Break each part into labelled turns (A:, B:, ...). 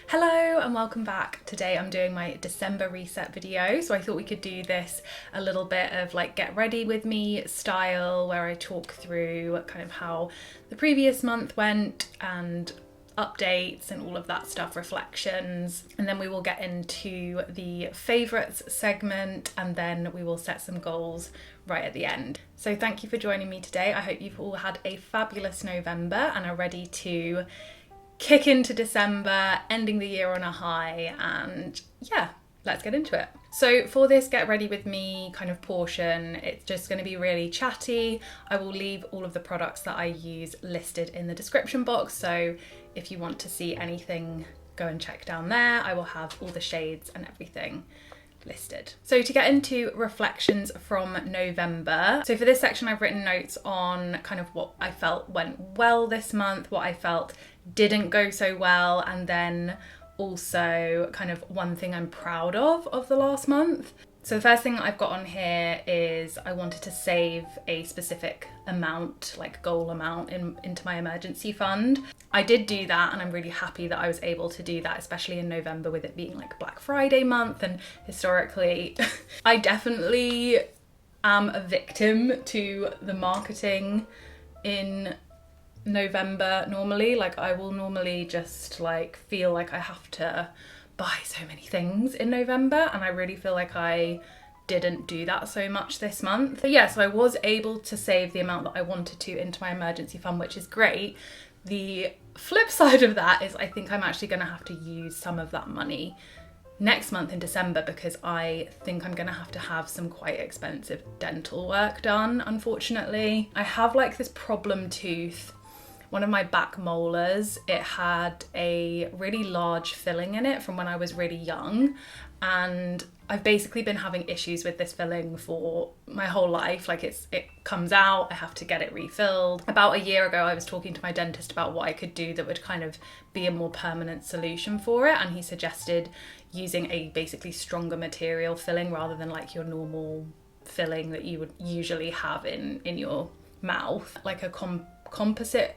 A: Hello and welcome back. Today I'm doing my December reset video, so I thought we could do this a little bit of like get ready with me style, where I talk through kind of how the previous month went and updates and all of that stuff, reflections, and then we will get into the favourites segment and then we will set some goals right at the end. So thank you for joining me today. I hope you've all had a fabulous November and are ready to kick into December, ending the year on a high, and yeah, let's get into it. So for this get ready with me kind of portion, it's just going to be really chatty. I will leave all of the products that I use listed in the description box, so if you want to see anything, go and check down there. I will have all the shades and everything listed. So to get into reflections from November, so for this section I've written notes on kind of what I felt went well this month, what I felt didn't go so well, and then also kind of one thing I'm proud of the last month. So the first thing I've got on here is I wanted to save a specific amount, like goal amount, into my emergency fund. I did do that and I'm really happy that I was able to do that, especially in November with it being like Black Friday month, and historically I definitely am a victim to the marketing in November normally. Like I will normally just like feel like I have to buy so many things in November, and I really feel like I didn't do that so much this month. But yeah, so I was able to save the amount that I wanted to into my emergency fund, which is great. The flip side of that is I think I'm actually going to have to use some of that money next month in December, because I think I'm gonna have to have some quite expensive dental work done, unfortunately. I have like this problem tooth. One of my back molars, it had a really large filling in it from when I was really young, and I've basically been having issues with this filling for my whole life. Like it comes out, I have to get it refilled. About a year ago I was talking to my dentist about what I could do that would kind of be a more permanent solution for it, and he suggested using a basically stronger material filling rather than like your normal filling that you would usually have in your mouth, like a composite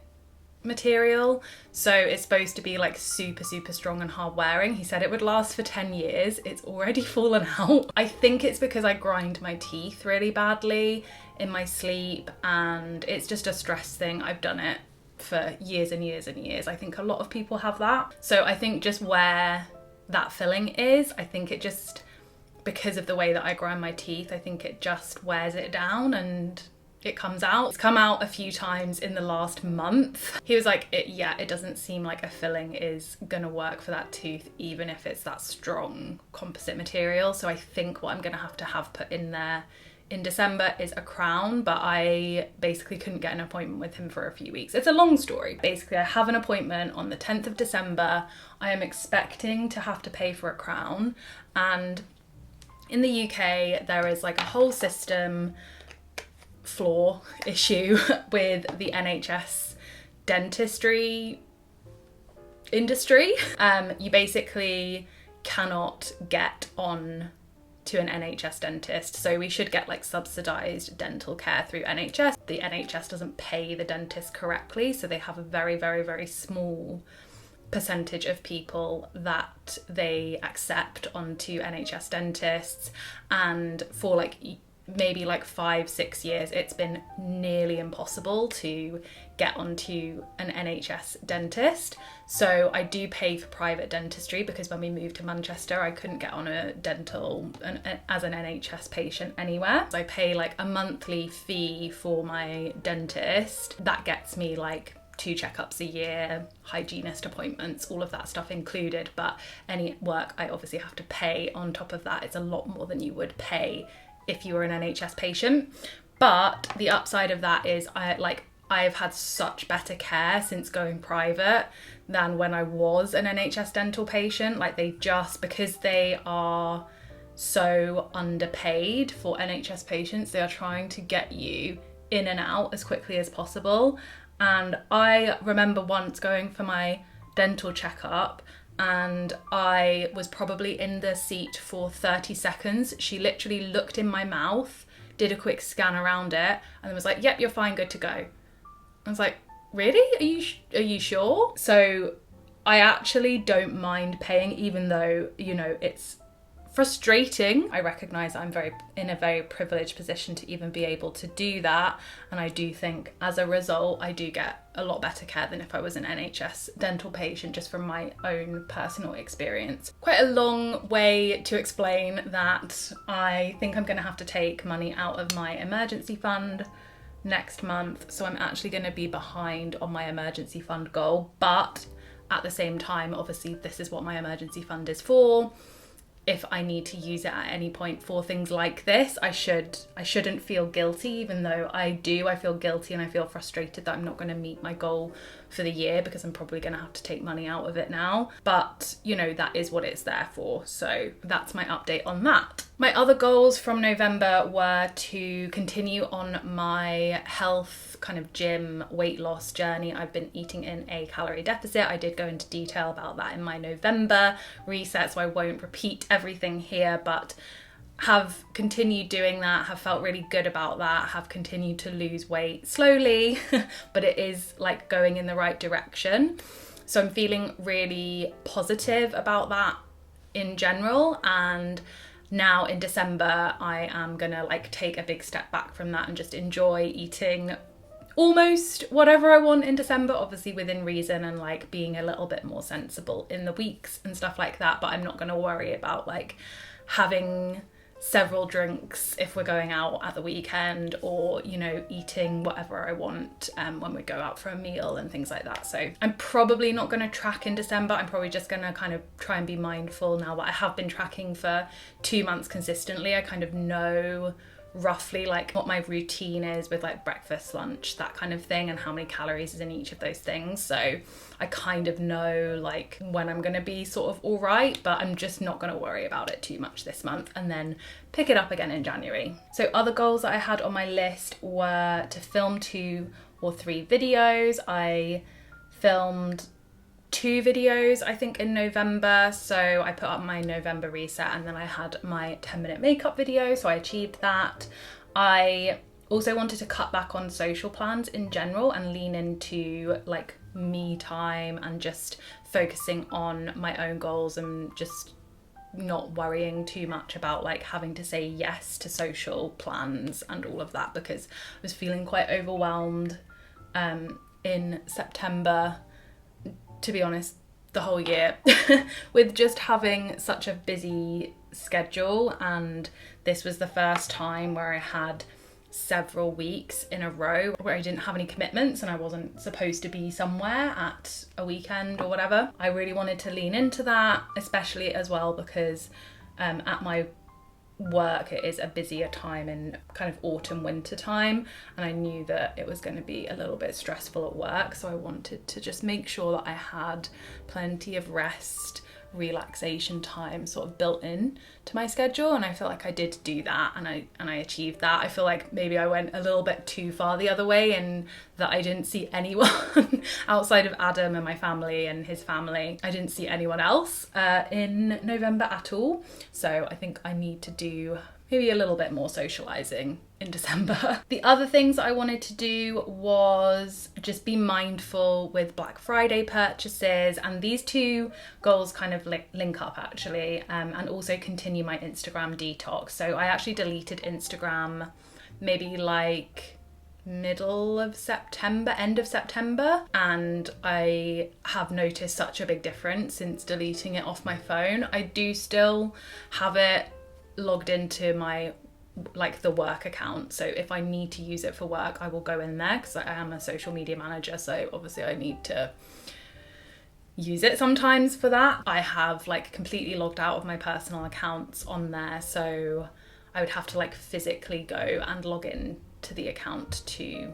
A: material. So it's supposed to be like super strong and hard wearing. He said it would last for 10 years. It's already fallen out. I think it's because I grind my teeth really badly in my sleep, and it's just a stress thing. I've done it for years and years and years. I think a lot of people have that. So I think just where that filling is, I think it just, because of the way that I grind my teeth, I think it just wears it down and it comes out. It's come out a few times in the last month. He was like, it doesn't seem like a filling is gonna work for that tooth, even if it's that strong composite material. So I think what I'm gonna have to have put in there in December is a crown, but I basically couldn't get an appointment with him for a few weeks. It's a long story. Basically, I have an appointment on the 10th of December. I am expecting to have to pay for a crown, and in the UK there is like a whole system flaw issue with the NHS dentistry industry. You basically cannot get on to an NHS dentist, so we should get like subsidised dental care through NHS. The NHS doesn't pay the dentist correctly, so they have a very small percentage of people that they accept onto NHS dentists, and for like maybe like 5-6 years it's been nearly impossible to get onto an NHS dentist. So I do pay for private dentistry, because when we moved to Manchester I couldn't get on a dental as an NHS patient anywhere. So I pay like a monthly fee for my dentist. That gets me like 2 checkups a year, hygienist appointments, all of that stuff included, but any work I obviously have to pay on top of that. It's a lot more than you would pay if you were an NHS patient. But the upside of that is I've had such better care since going private than when I was an NHS dental patient. Like they just, because they are so underpaid for NHS patients, they are trying to get you in and out as quickly as possible. And I remember once going for my dental checkup and I was probably in the seat for 30 seconds. She literally looked in my mouth, did a quick scan around it, and then was like, yep, you're fine, good to go. I was like, really? Are you sure? So I actually don't mind paying, even though, you know, it's frustrating. I recognise I'm in a very privileged position to even be able to do that, and I do think as a result I do get a lot better care than if I was an NHS dental patient, just from my own personal experience. Quite a long way to explain that I think I'm going to have to take money out of my emergency fund next month, so I'm actually going to be behind on my emergency fund goal, but at the same time, obviously this is what my emergency fund is for. If I need to use it at any point for things like this, I shouldn't feel guilty, even though I feel guilty and I feel frustrated that I'm not going to meet my goal for the year, because I'm probably going to have to take money out of it now. But, you know, that is what it's there for. So that's my update on that. My other goals from November were to continue on my health kind of gym weight loss journey. I've been eating in a calorie deficit. I did go into detail about that in my November reset, so I won't repeat everything here, but have continued doing that, have felt really good about that, have continued to lose weight slowly, but it is like going in the right direction. So I'm feeling really positive about that in general, and now in December I am gonna like take a big step back from that and just enjoy eating almost whatever I want in December, obviously within reason, and like being a little bit more sensible in the weeks and stuff like that. But I'm not going to worry about like having several drinks if we're going out at the weekend, or, you know, eating whatever I want when we go out for a meal and things like that. So I'm probably not going to track in December. I'm probably just going to kind of try and be mindful now that I have been tracking for 2 months consistently. I kind of know roughly like what my routine is with like breakfast, lunch, that kind of thing, and how many calories is in each of those things. So I kind of know like when I'm going to be sort of all right, but I'm just not going to worry about it too much this month and then pick it up again in January. So other goals that I had on my list were to film 2 or 3 videos. I filmed 2 videos I think in November, so I put up my November reset, and then I had my 10-minute makeup video, so I achieved that. I also wanted to cut back on social plans in general and lean into like me time and just focusing on my own goals and just not worrying too much about like having to say yes to social plans and all of that, because I was feeling quite overwhelmed in September, to be honest, the whole year with just having such a busy schedule. And this was the first time where I had several weeks in a row where I didn't have any commitments and I wasn't supposed to be somewhere at a weekend or whatever. I really wanted to lean into that, especially as well because at my work it is a busier time in kind of autumn winter time, and I knew that it was going to be a little bit stressful at work, so I wanted to just make sure that I had plenty of rest, relaxation time sort of built in to my schedule, and I feel like I did do that, and I achieved that. I feel like maybe I went a little bit too far the other way, and that I didn't see anyone outside of Adam and my family and his family. I didn't see anyone else in November at all, so I think I need to do maybe a little bit more socializing in December. The other things I wanted to do was just be mindful with Black Friday purchases, and these 2 goals kind of link up actually, and also continue my Instagram detox. So I actually deleted Instagram maybe like middle of September, end of September, and I have noticed such a big difference since deleting it off my phone. I do still have it logged into my like the work account, so if I need to use it for work I will go in there because I am a social media manager, so obviously I need to use it sometimes for that. I have like completely logged out of my personal accounts on there, so I would have to like physically go and log in to the account to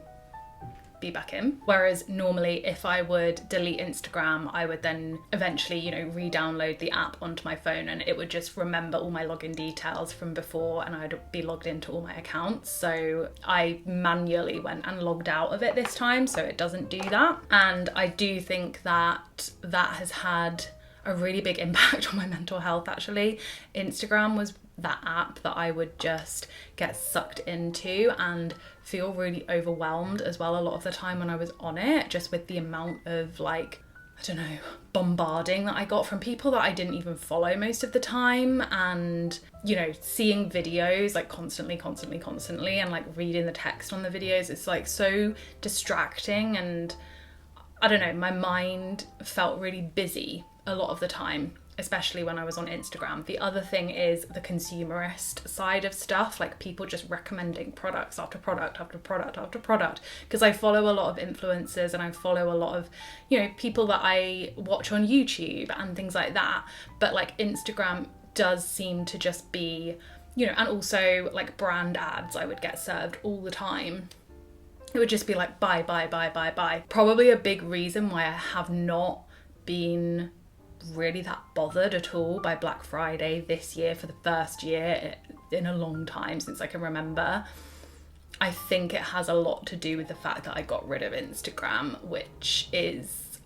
A: be back in. Whereas normally if I would delete Instagram, I would then eventually, you know, re-download the app onto my phone and it would just remember all my login details from before and I'd be logged into all my accounts. So I manually went and logged out of it this time, so it doesn't do that. And I do think that that has had a really big impact on my mental health actually. Instagram was that app that I would just get sucked into and feel really overwhelmed as well a lot of the time when I was on it, just with the amount of like I don't know, bombarding that I got from people that I didn't even follow most of the time, and, you know, seeing videos like constantly and like reading the text on the videos, it's like so distracting, and I don't know, my mind felt really busy a lot of the time, especially when I was on Instagram. The other thing is the consumerist side of stuff, like people just recommending products after product after product after product, because I follow a lot of influencers and I follow a lot of, you know, people that I watch on YouTube and things like that, but like Instagram does seem to just be, you know, and also like brand ads I would get served all the time. It would just be like buy. Probably a big reason why I have not been really that bothered at all by Black Friday this year for the first year in a long time since I can remember. I think it has a lot to do with the fact that I got rid of Instagram, which is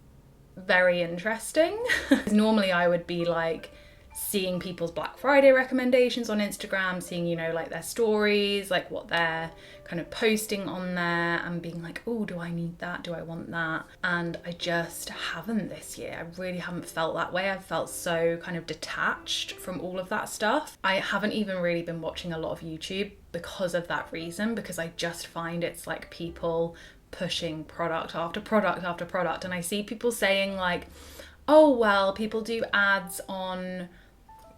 A: very interesting. Normally I would be like seeing people's Black Friday recommendations on Instagram, seeing, you know, like their stories, like what they're kind of posting on there, and being like, oh, do I need that? Do I want that? And I just haven't this year. I really haven't felt that way. I've felt so kind of detached from all of that stuff. I haven't even really been watching a lot of YouTube because of that reason, because I just find it's like people pushing product after product after product. And I see people saying like, oh, well, people do ads on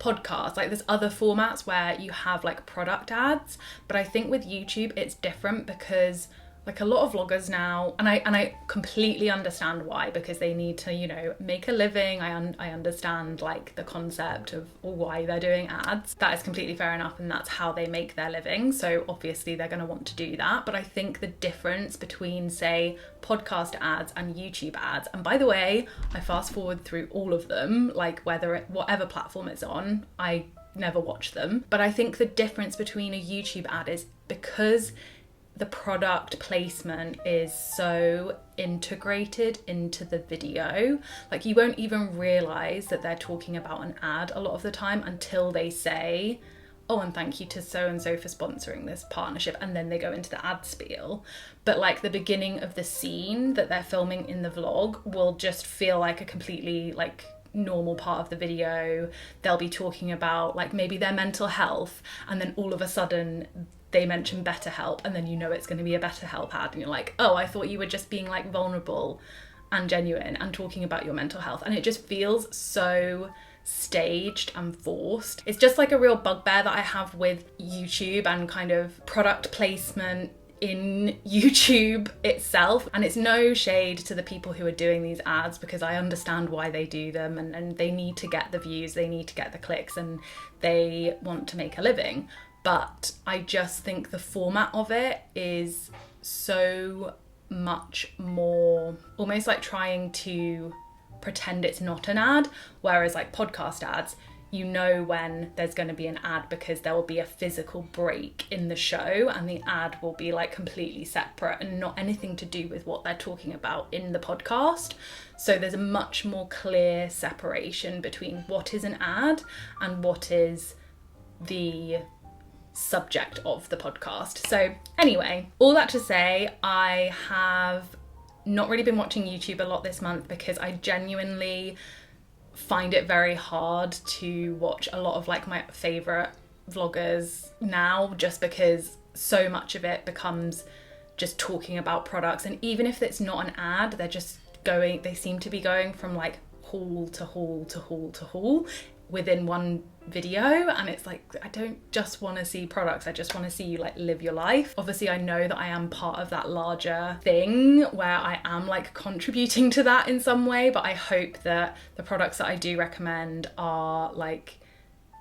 A: podcasts, like there's other formats where you have like product ads, but I think with YouTube it's different, because like a lot of vloggers now, and I completely understand why, because they need to, you know, make a living. I understand like the concept of why they're doing ads. That is completely fair enough, and that's how they make their living, so obviously they're going to want to do that. But I think the difference between, say, podcast ads and YouTube ads, and by the way, I fast forward through all of them, like whatever platform it's on, I never watch them. But I think the difference between a YouTube ad is because the product placement is so integrated into the video, like you won't even realize that they're talking about an ad a lot of the time until they say, oh, and thank you to so and so for sponsoring this partnership, and then they go into the ad spiel. But like the beginning of the scene that they're filming in the vlog will just feel like a completely like normal part of the video. They'll be talking about like maybe their mental health, and then all of a sudden they mention BetterHelp, and then you know it's going to be a BetterHelp ad, and you're like, oh, I thought you were just being like vulnerable and genuine and talking about your mental health. And it just feels so staged and forced. It's just like a real bugbear that I have with YouTube and kind of product placement in YouTube itself. And it's no shade to the people who are doing these ads, because I understand why they do them, and they need to get the views, they need to get the clicks, and they want to make a living. But I just think the format of it is so much more almost like trying to pretend it's not an ad, whereas like podcast ads, you know when there's going to be an ad because there will be a physical break in the show, and the ad will be like completely separate and not anything to do with what they're talking about in the podcast. So there's a much more clear separation between what is an ad and what is the subject of the podcast. So anyway, all that to say, I have not really been watching YouTube a lot this month because I genuinely find it very hard to watch a lot of like my favorite vloggers now, just because so much of it becomes just talking about products. And even if it's not an ad, they seem to be going from like haul to haul to haul to haul within one video, and it's like, I don't just want to see products, I just want to see you like live your life. Obviously I know that I am part of that larger thing where I am like contributing to that in some way, but I hope that the products that I do recommend are like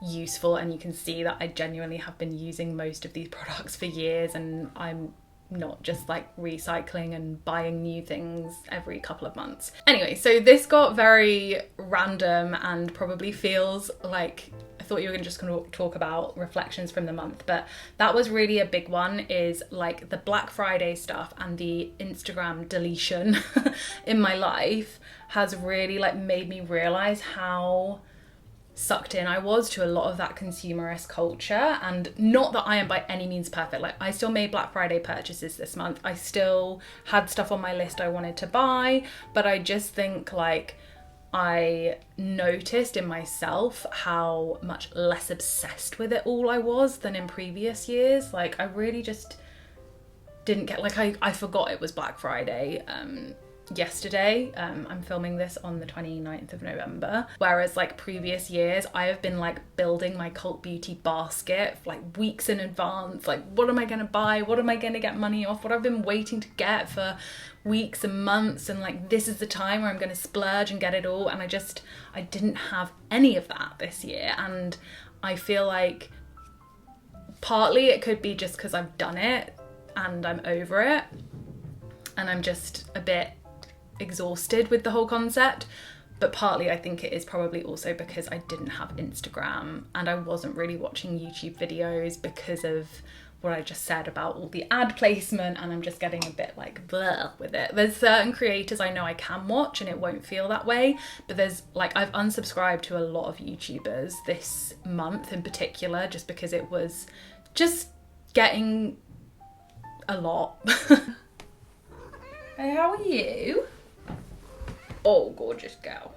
A: useful, and you can see that I genuinely have been using most of these products for years, and I'm not just like recycling and buying new things every couple of months. Anyway, so this got very random and probably feels like I thought you were just going to talk about reflections from the month, but that was really a big one, is like the Black Friday stuff and the Instagram deletion in my life has really like made me realize how sucked in I was to a lot of that consumerist culture. And not that I am by any means perfect, like I still made Black Friday purchases this month, I still had stuff on my list I wanted to buy, but I just think like I noticed in myself how much less obsessed with it all I was than in previous years. Like, I really just didn't get, like, I forgot it was Black Friday yesterday. I'm filming this on the 29th of November, whereas like previous years I have been like building my cult beauty basket like weeks in advance. Like, what am I gonna buy, what am I gonna get money off, what I've been waiting to get for weeks and months, and like this is the time where I'm gonna splurge and get it all. And I didn't have any of that this year, and I feel like partly it could be just because I've done it and I'm over it and I'm just a bit exhausted with the whole concept, but partly I think it is probably also because I didn't have Instagram and I wasn't really watching YouTube videos because of what I just said about all the ad placement, and I'm just getting a bit like bleh with it. There's certain creators I know I can watch and it won't feel that way, but there's like, I've unsubscribed to a lot of YouTubers this month in particular just because it was just getting a lot. Hey, how are you? Oh, gorgeous girl.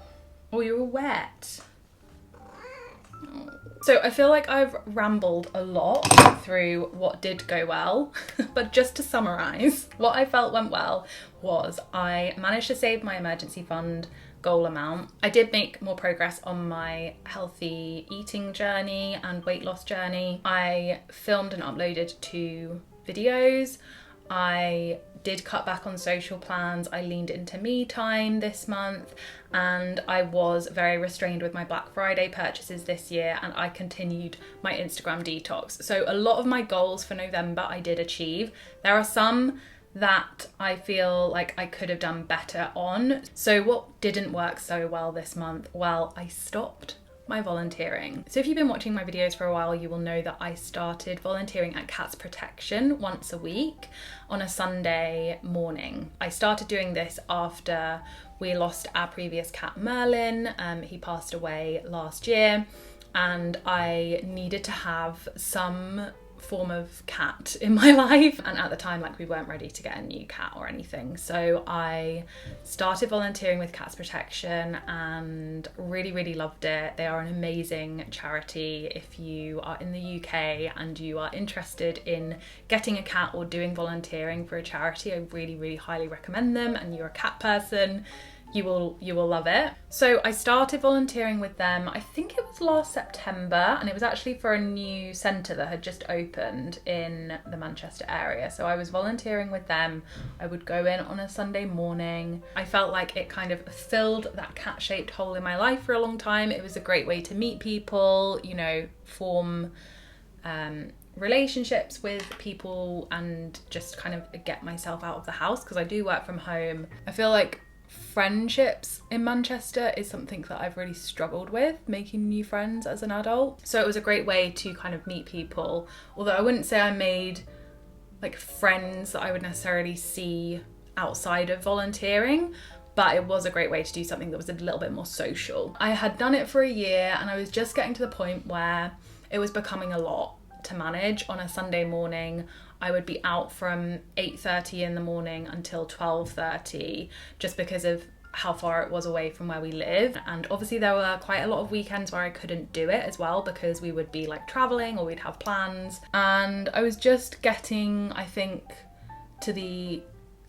A: Oh, you were wet. Oh. So I feel like I've rambled a lot through what did go well, but just to summarise, what I felt went well was I managed to save my emergency fund goal amount. I did make more progress on my healthy eating journey and weight loss journey. I filmed and uploaded 2 videos. I did cut back on social plans. I leaned into me time this month, and I was very restrained with my Black Friday purchases this year, and I continued my Instagram detox. So a lot of my goals for November I did achieve. There are some that I feel like I could have done better on. So what didn't work so well this month? Well, I stopped my volunteering. So if you've been watching my videos for a while, you will know that I started volunteering at Cats Protection once a week on a Sunday morning. I started doing this after we lost our previous cat Merlin. He passed away last year, and I needed to have some form of cat in my life, and at the time like we weren't ready to get a new cat or anything, so I started volunteering with Cats Protection and really loved it. They are an amazing charity. If you are in the UK and you are interested in getting a cat or doing volunteering for a charity, I really highly recommend them, and you're a cat person, you will love it. So I started volunteering with them, I think it was last September, and it was actually for a new centre that had just opened in the Manchester area. So I was volunteering with them. I would go in on a Sunday morning. I felt like it kind of filled that cat-shaped hole in my life for a long time. It was a great way to meet people, you know, form relationships with people and just kind of get myself out of the house, because I do work from home. I feel like friendships in Manchester is something that I've really struggled with, making new friends as an adult. So it was a great way to kind of meet people, although I wouldn't say I made like friends that I would necessarily see outside of volunteering, but it was a great way to do something that was a little bit more social. I had done it for a year and I was just getting to the point where it was becoming a lot to manage. On a Sunday morning, I would be out from 8:30 in the morning until 12:30 just because of how far it was away from where we live. And obviously there were quite a lot of weekends where I couldn't do it as well because we would be like traveling or we'd have plans. And I was just getting, I think, to the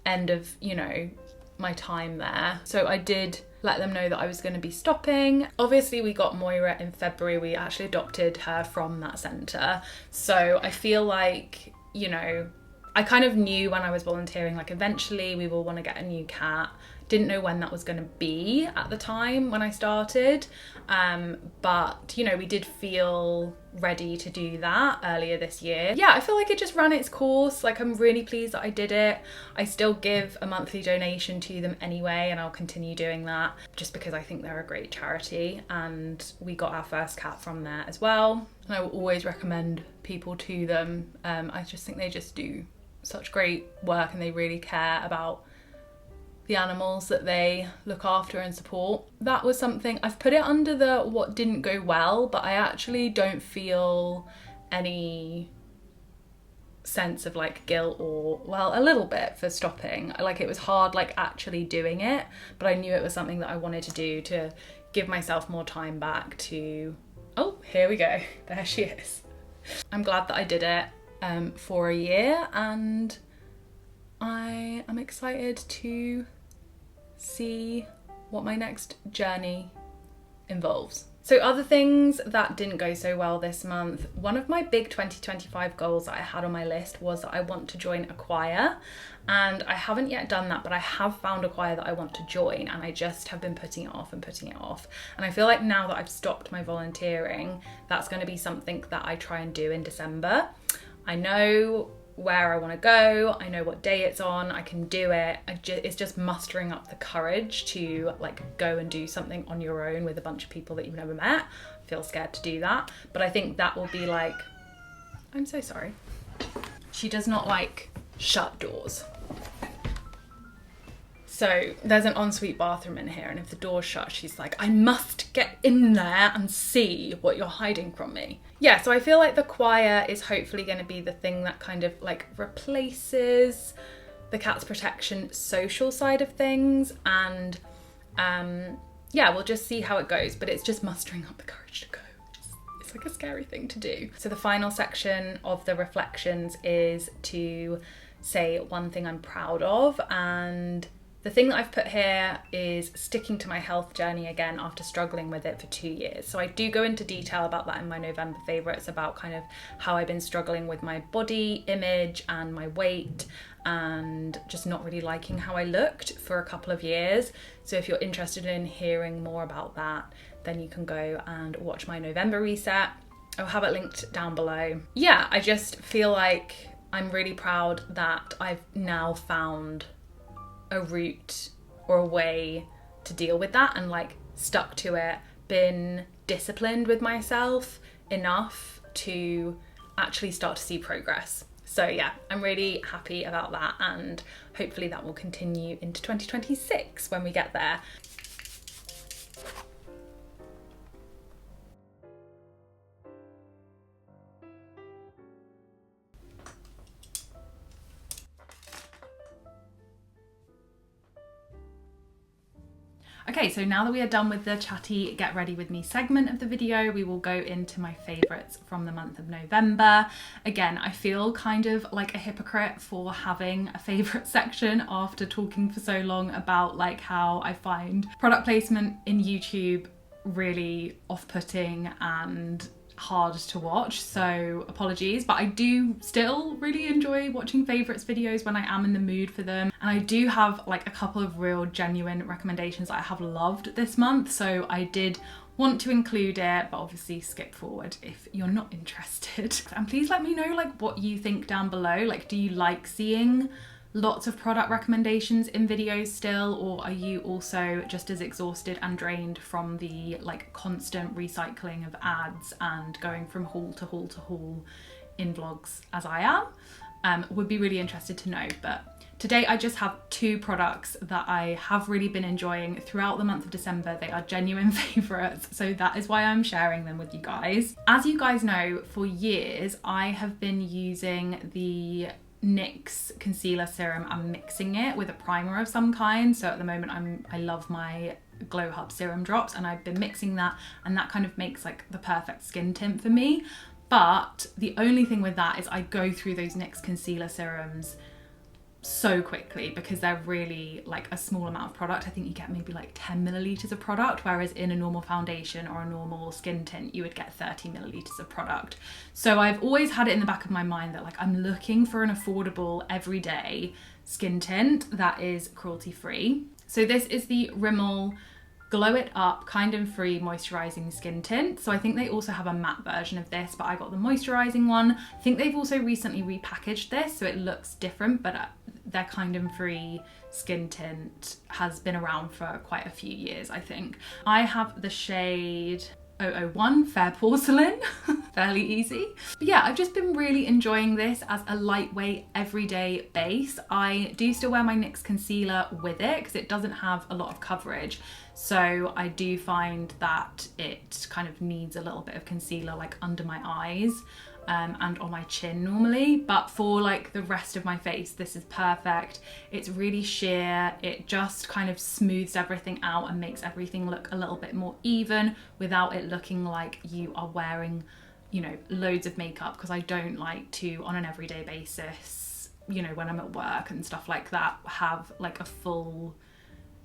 A: end of, you know, my time there. So I did let them know that I was going to be stopping. Obviously we got Moira in February. We actually adopted her from that centre. So I feel like, you know, I kind of knew when I was volunteering, like eventually we will want to get a new cat. Didn't know when that was going to be at the time when I started, but you know, we did feel ready to do that earlier this year. Yeah, I feel like it just ran its course. Like, I'm really pleased that I did it. I still give a monthly donation to them anyway, and I'll continue doing that just because I think they're a great charity, and we got our first cat from there as well. And I will always recommend people to them. I just think they just do such great work and they really care about the animals that they look after and support. That was something, I've put it under the what didn't go well, but I actually don't feel any sense of like guilt or, well, a little bit for stopping. Like it was hard like actually doing it, but I knew it was something that I wanted to do to give myself more time back to, oh, here we go. There she is. I'm glad that I did it for a year, and I am excited to see what my next journey involves. So other things that didn't go so well this month, one of my big 2025 goals that I had on my list was that I want to join a choir, and I haven't yet done that, but I have found a choir that I want to join, and I just have been putting it off and putting it off. And I feel like now that I've stopped my volunteering, that's going to be something that I try and do in December. I know where I want to go, I know what day it's on, I can do it. It's just mustering up the courage to like go and do something on your own with a bunch of people that you've never met. I feel scared to do that, but I think that will be like, I'm so sorry. She does not like shut doors. So there's an ensuite bathroom in here, and if the door's shut, she's like, I must get in there and see what you're hiding from me. Yeah, so I feel like the choir is hopefully going to be the thing that kind of like replaces the Cats Protection social side of things, and yeah, we'll just see how it goes, but it's just mustering up the courage to go. It's like a scary thing to do. So the final section of the reflections is to say one thing I'm proud of, and the thing that I've put here is sticking to my health journey again after struggling with it for 2 years. So I do go into detail about that in my November favourites, about kind of how I've been struggling with my body image and my weight and just not really liking how I looked for a couple of years. So if you're interested in hearing more about that, then you can go and watch my November reset. I'll have it linked down below. Yeah, I just feel like I'm really proud that I've now found a route or a way to deal with that and like stuck to it, been disciplined with myself enough to actually start to see progress. So yeah, I'm really happy about that, and hopefully that will continue into 2026 when we get there. Okay, so now that we are done with the chatty get ready with me segment of the video, we will go into my favourites from the month of November. Again, I feel kind of like a hypocrite for having a favourite section after talking for so long about like how I find product placement in YouTube really off-putting and hard to watch, so apologies, but I do still really enjoy watching favourites videos when I am in the mood for them, and I do have like a couple of real genuine recommendations that I have loved this month, so I did want to include it, but obviously skip forward if you're not interested. And please let me know like what you think down below. Like, do you like seeing lots of product recommendations in videos still, or are you also just as exhausted and drained from the like constant recycling of ads and going from haul to haul to haul in vlogs as I am? Would be really interested to know. But today I just have 2 products that I have really been enjoying throughout the month of December. They are genuine favourites, so that is why I'm sharing them with you guys. As you guys know, for years I have been using the NYX concealer serum and mixing it with a primer of some kind. So at the moment I love my Glow Hub serum drops, and I've been mixing that, and that kind of makes like the perfect skin tint for me. But the only thing with that is I go through those NYX concealer serums so quickly because they're really like a small amount of product. I think you get maybe like 10 milliliters of product, whereas in a normal foundation or a normal skin tint you would get 30 milliliters of product. So I've always had it in the back of my mind that like I'm looking for an affordable everyday skin tint that is cruelty free. So this is the Rimmel Glow It Up Kind and Free Moisturising Skin Tint. So I think they also have a matte version of this, but I got the moisturising one. I think they've also recently repackaged this so it looks different, but their Kind and Free skin tint has been around for quite a few years, I think. I have the shade 001 Fair Porcelain, fairly easy. But yeah, I've just been really enjoying this as a lightweight everyday base. I do still wear my NYX concealer with it because it doesn't have a lot of coverage. So I do find that it kind of needs a little bit of concealer like under my eyes. and on my chin normally, but for like the rest of my face, this is perfect. It's really sheer. It just kind of smooths everything out and makes everything look a little bit more even without it looking like you are wearing, you know, loads of makeup, because I don't like to, on an everyday basis, you know, when I'm at work and stuff like that, have like a full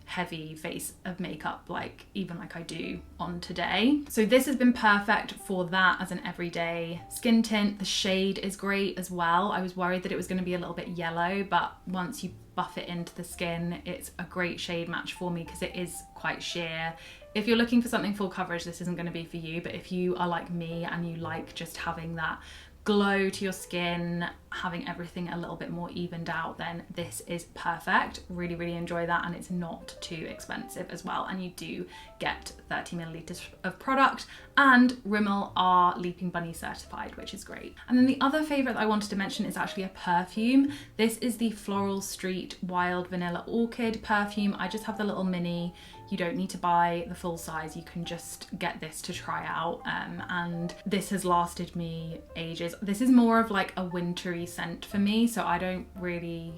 A: heavy face of makeup like even like I do on today. So this has been perfect for that as an everyday skin tint. The shade is great as well. I was worried that it was going to be a little bit yellow, but once you buff it into the skin, it's a great shade match for me because it is quite sheer. If you're looking for something full coverage, this isn't going to be for you, but if you are like me and you like just having that glow to your skin, having everything a little bit more evened out, then this is perfect. Really, really enjoy that, and it's not too expensive as well, and you do get 30 milliliters of product, and Rimmel are Leaping Bunny certified, which is great. And then the other favorite that I wanted to mention is actually a perfume. This is the Floral Street Wild Vanilla Orchid perfume. I just have the little mini. You don't need to buy the full size, you can just get this to try out, and this has lasted me ages. This is more of like a wintry scent for me, so I don't really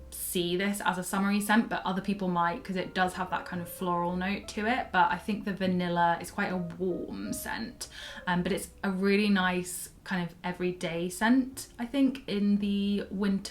A: see this as a summery scent, but other people might, because it does have that kind of floral note to it. But I think the vanilla is quite a warm scent, but it's a really nice kind of everyday scent, I think, in the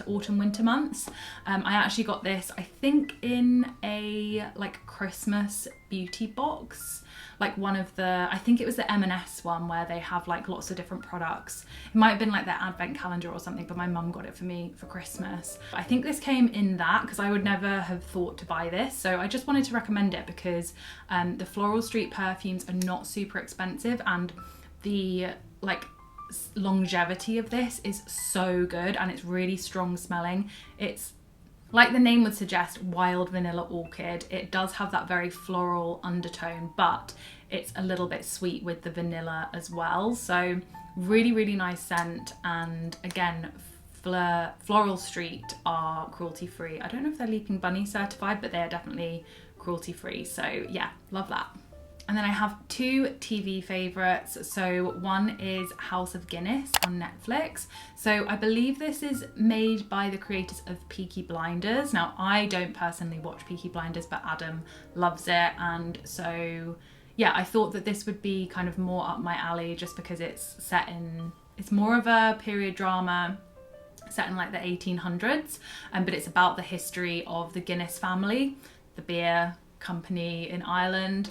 A: autumn winter months. I actually got this, I think, in a like Christmas beauty box, like one of the, I think it was the M&S one where they have like lots of different products. It might have been like their advent calendar or something, but my mum got it for me for Christmas. I think this came in that, because I would never have thought to buy this, so I just wanted to recommend it because the Floral Street perfumes are not super expensive, and the like longevity of this is so good, and it's really strong smelling. It's like the name would suggest, Wild Vanilla Orchid. It does have that very floral undertone, but it's a little bit sweet with the vanilla as well. So really, really nice scent. And again, Floral Street are cruelty free. I don't know if they're Leaping Bunny certified, but they are definitely cruelty free. So yeah, love that. And then I have two TV favourites. So one is House of Guinness on Netflix. So I believe this is made by the creators of Peaky Blinders. Now, I don't personally watch Peaky Blinders, but Adam loves it. And so, yeah, I thought that this would be kind of more up my alley, just because it's more of a period drama set in like the 1800s, but it's about the history of the Guinness family, the beer company in Ireland,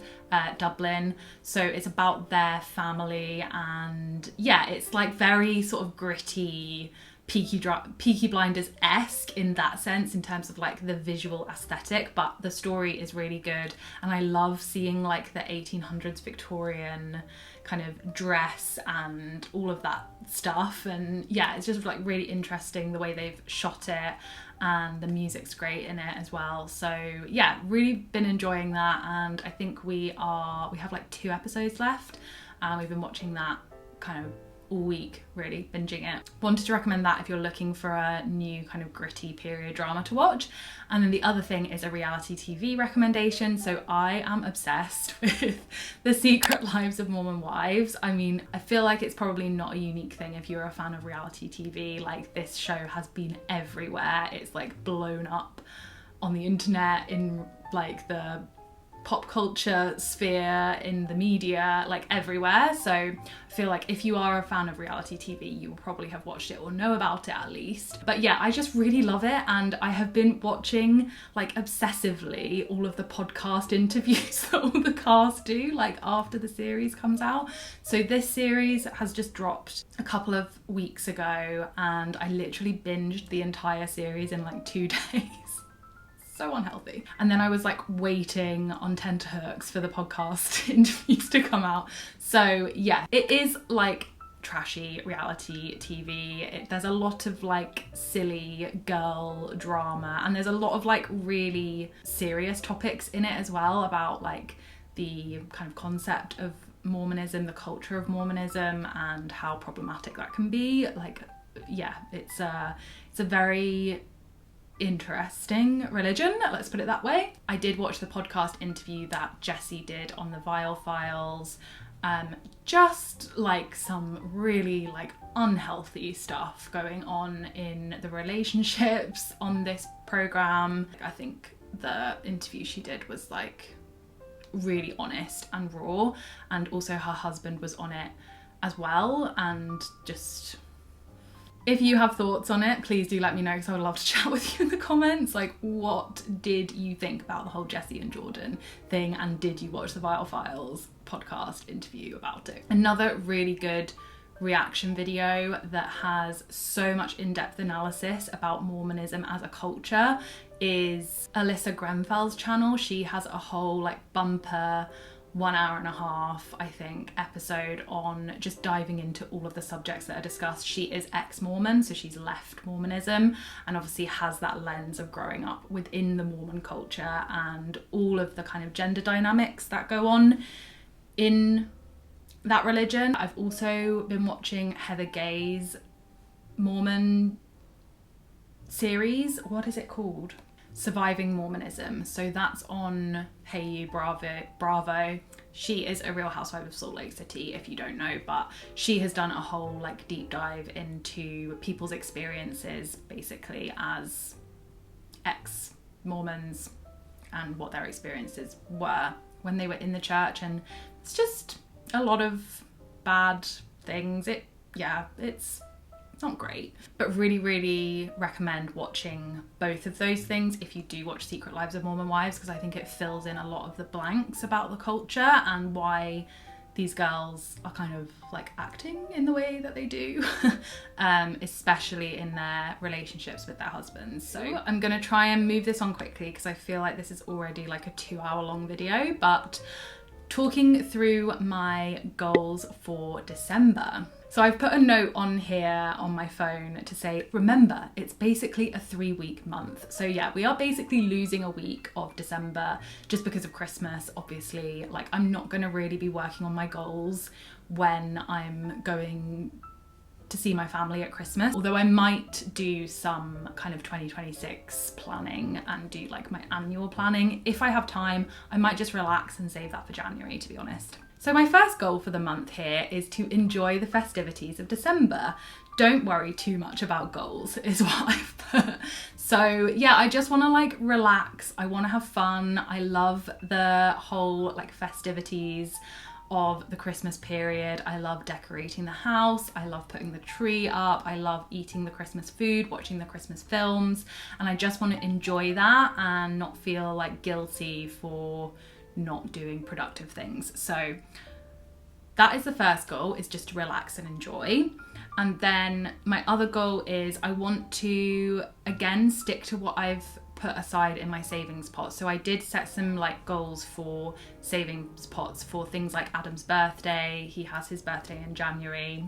A: Dublin. So it's about their family, and yeah, it's like very sort of gritty, Peaky Blinders-esque in that sense, in terms of like the visual aesthetic, but the story is really good, and I love seeing like the 1800s Victorian kind of dress and all of that stuff. And yeah, it's just like really interesting the way they've shot it, and the music's great in it as well. So yeah, really been enjoying that, and I think we have like 2 episodes left, and we've been watching that kind of all week, really binging it. Wanted to recommend that if you're looking for a new kind of gritty period drama to watch. And then the other thing is a reality TV recommendation. So I am obsessed with The Secret Lives of Mormon Wives. I mean, I feel like it's probably not a unique thing if you're a fan of reality TV. Like, this show has been everywhere. It's like blown up on the internet, in like the pop culture sphere, in the media, like everywhere. So I feel like if you are a fan of reality TV, you will probably have watched it or know about it at least. But yeah, I just really love it, and I have been watching like obsessively all of the podcast interviews that all the cast do like after the series comes out. So this series has just dropped a couple of weeks ago, and I literally binged the entire series in like 2 days. So unhealthy. And then I was like waiting on tenterhooks for the podcast interviews to come out. So yeah, it is like trashy reality TV. There's a lot of like silly girl drama, and there's a lot of like really serious topics in it as well, about like the kind of concept of Mormonism, the culture of Mormonism, and how problematic that can be. Like, yeah, it's a very interesting religion, let's put it that way. I did watch the podcast interview that Jessie did on the Vial Files, Just like some really like unhealthy stuff going on in the relationships on this program. I think the interview she did was like really honest and raw, and also her husband was on it as well. And just, if you have thoughts on it, please do let me know, because I would love to chat with you in the comments. Like, what did you think about the whole Jessie and Jordan thing, and did you watch the Vital Files podcast interview about it? Another really good reaction video that has so much in-depth analysis about Mormonism as a culture is Alyssa Grenfell's channel. She has a whole like bumper 1 hour and a half, I think, episode on just diving into all of the subjects that are discussed. She is ex-Mormon, so she's left Mormonism, and obviously has that lens of growing up within the Mormon culture and all of the kind of gender dynamics that go on in that religion. I've also been watching Heather Gay's Mormon series. What is it called? Surviving Mormonism. So that's on Hey You Bravo. She is a Real Housewife of Salt Lake City, if you don't know, but she has done a whole like deep dive into people's experiences basically as ex-Mormons and what their experiences were when they were in the church. And it's just a lot of bad things. It's not great, but really recommend watching both of those things if you do watch Secret Lives of Mormon Wives, because I think it fills in a lot of the blanks about the culture and why these girls are kind of like acting in the way that they do, especially in their relationships with their husbands. So I'm gonna try and move this on quickly because I feel like this is already like a 2-hour long video, but talking through my goals for December. So I've put a note on here on my phone to say, remember, it's basically a 3-week month. So yeah, we are basically losing a week of December just because of Christmas, obviously. Like, I'm not gonna really be working on my goals when I'm going to see my family at Christmas, although I might do some kind of 2026 planning and do like my annual planning. If I have time, I might just relax and save that for January, to be honest. So my first goal for the month here is to enjoy the festivities of December. Don't worry too much about goals is what I've put. So yeah, I just want to like relax. I want to have fun. I love the whole like festivities of the Christmas period. I love decorating the house. I love putting the tree up. I love eating the Christmas food, watching the Christmas films. And I just want to enjoy that and not feel like guilty for not doing productive things. So that is the first goal, is just to relax and enjoy. And then my other goal is I want to again stick to what I've put aside in my savings pot. So I did set some like goals for savings pots for things like Adam's birthday. He has his birthday in January.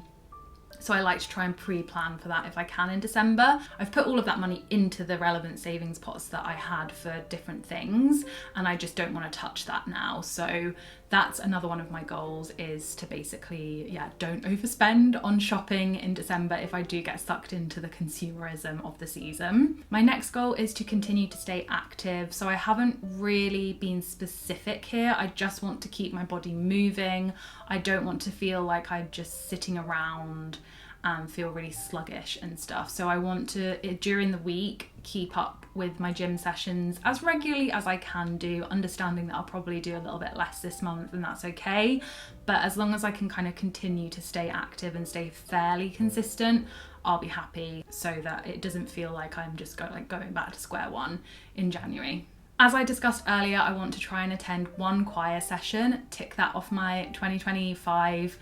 A: So I like to try and pre-plan for that if I can in December. I've put all of that money into the relevant savings pots that I had for different things, and I just don't want to touch that now. So that's another one of my goals, is to basically, don't overspend on shopping in December if I do get sucked into the consumerism of the season. My next goal is to continue to stay active. So I haven't really been specific here. I just want to keep my body moving. I don't want to feel like I'm just sitting around and feel really sluggish and stuff. So I want to, during the week, keep up with my gym sessions as regularly as I can do, understanding that I'll probably do a little bit less this month, and that's okay. But as long as I can kind of continue to stay active and stay fairly consistent, I'll be happy, so that it doesn't feel like I'm just going back to square one in January. As I discussed earlier, I want to try and attend one choir session, tick that off my 2025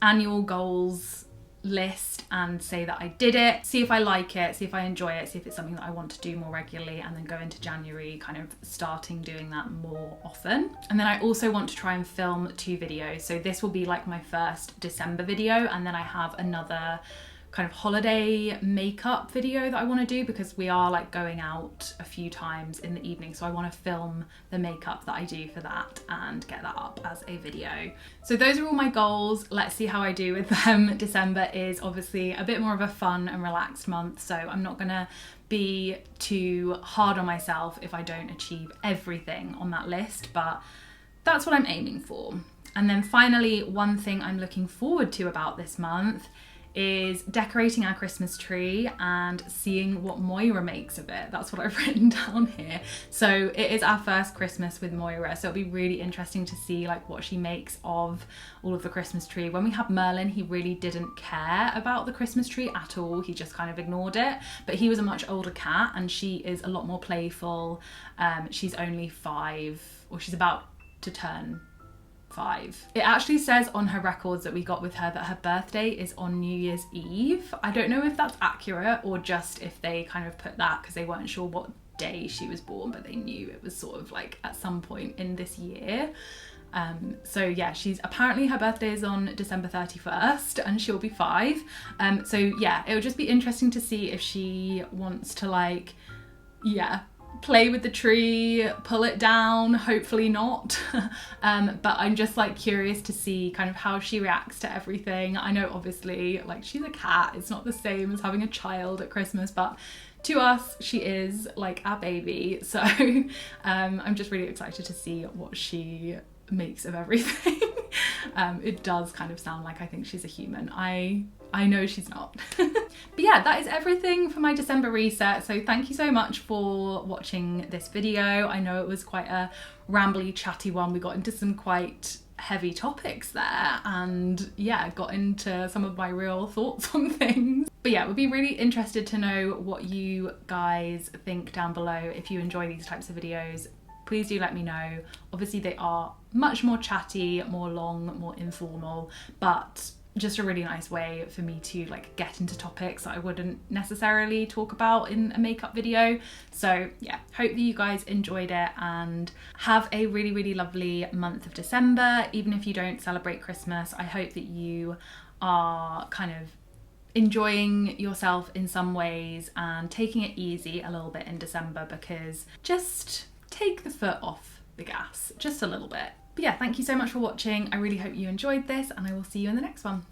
A: annual goals list and say that I did it, see if I like it, see if I enjoy it, see if it's something that I want to do more regularly, and then go into January kind of starting doing that more often. And then I also want to try and film 2 videos. So this will be like my first December video, and then I have another kind of holiday makeup video that I want to do, because we are like going out a few times in the evening, so I want to film the makeup that I do for that and get that up as a video. So those are all my goals. Let's see how I do with them. December is obviously a bit more of a fun and relaxed month, so I'm not gonna be too hard on myself if I don't achieve everything on that list, but that's what I'm aiming for. And then finally, one thing I'm looking forward to about this month is decorating our Christmas tree and seeing what Moira makes of it. That's what I've written down here. So it is our first Christmas with Moira, so it'll be really interesting to see like what she makes of all of the Christmas tree. When we had Merlin, he really didn't care about the Christmas tree at all. He just kind of ignored it, but he was a much older cat and she is a lot more playful. She's only 5, or she's about to turn 5. It actually says on her records that we got with her that her birthday is on New Year's Eve. I don't know if that's accurate or just if they kind of put that because they weren't sure what day she was born, but they knew it was sort of like at some point in this year. So yeah, she's apparently her birthday is on December 31st and she'll be 5. So yeah, it'll just be interesting to see if she wants to like, yeah, play with the tree, pull it down, hopefully not. But I'm just like curious to see kind of how she reacts to everything. I know obviously like she's a cat, it's not the same as having a child at Christmas, but to us she is like our baby. So I'm just really excited to see what she makes of everything. It does kind of sound like I think she's a human. I know she's not. But yeah, that is everything for my December reset. So thank you so much for watching this video. I know it was quite a rambly, chatty one. We got into some quite heavy topics there and yeah, got into some of my real thoughts on things. But yeah, would be really interested to know what you guys think down below. If you enjoy these types of videos, please do let me know. Obviously they are much more chatty, more long, more informal, but just a really nice way for me to like get into topics that I wouldn't necessarily talk about in a makeup video. So yeah, hope that you guys enjoyed it and have a really, really lovely month of December. Even if you don't celebrate Christmas, I hope that you are kind of enjoying yourself in some ways and taking it easy a little bit in December, because just take the foot off the gas just a little bit. But yeah, thank you so much for watching. I really hope you enjoyed this and I will see you in the next one.